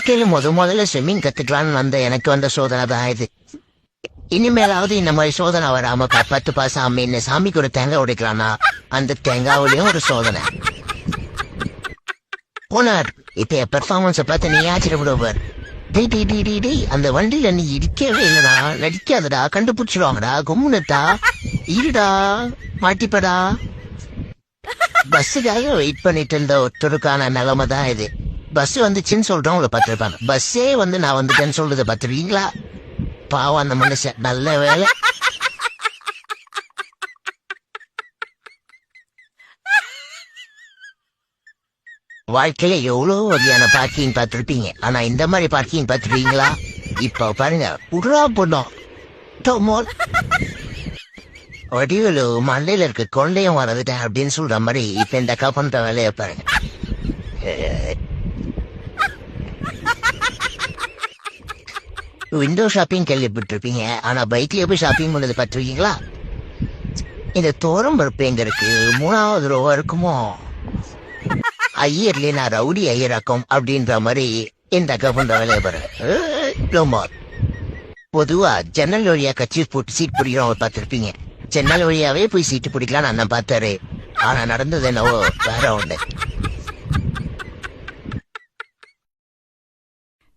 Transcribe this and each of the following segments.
வாழ்க்கையில முதல்ல ஸ்விம்மிங் கத்துக்கலான்னு வந்த எனக்கு வந்த சோதனை தான் இது. இனிமேலாவது இந்த மாதிரி சோதனை வராம காப்பாத்துப்பா சாமி. இந்த சாமிக்கு ஒரு தேங்காய் உடைக்கலாம்னா அந்த தேங்காவிலையும் ஒரு சோதனை. போனார் இப்ப பெர்ஃபார்மன்ஸ பார்த்து நீ ஆச்சரியப்படுவார். அந்த வண்டியில நீ இருக்கவே இல்லடா, நடிக்காதடா, கண்டுபிடிச்சிருவாங்கடா, கும்முனட்டா, இருடா, மாட்டிப்படா. பஸ்ஸுக்காக வெயிட் பண்ணிட்டு இருந்த ஒருத்தருக்கான நிலைமை தான் இது. பஸ் வந்துச்சுன்னு சொல்றோம், உங்களை பார்த்துருப்பாங்க. பஸ்ஸே வந்து நான் வந்துட்டேன்னு சொல்றதை பார்த்துருக்கீங்களா? பாவம் அந்த மனுஷன். நல்ல வேலை. வாழ்க்கையில எவ்வளவு வகையான பார்க்கிங் பார்த்துருப்பீங்க. ஆனா இந்த மாதிரி பார்க்கிங் பார்த்துருக்கீங்களா? இப்ப பாருங்க, புடுறா பொண்ணோம் வடிவேலு மண்டையில இருக்க கொண்டையும் வரதுட்டேன் அப்படின்னு சொல்ற மாதிரி இப்ப இந்த அக்கா பண்ற வேலையை பாருங்க. விண்டோ ஷாப்பிங் கேள்விப்பட்டிருப்பீங்க, ஆனா பைக்லயே போய் ஷாப்பிங் பண்ணது பார்த்துருக்கீங்களா? இந்த தோரம் பருப்பு எங்க இருக்கு? 3வது ரோவா இருக்குமோ? ஐயர்லயே நான் ரவுடி ஐயராக்கும் அப்படின்ற மாதிரி இந்த அக்கா பண்ற வேலையை பாருங்க. பொதுவா ஜன்னல் வழியா கட்சி போட்டு சீட் பிடிக்கிறவங்க பார்த்திருப்பீங்க. ஜன்னல் வழியாவே போய் சீட்டு பிடிக்கலாம் அண்ணன் பார்த்தாரு. ஆனா நடந்தது என்னவோ வேற ஒண்ணு.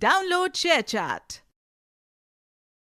Download ShareChat.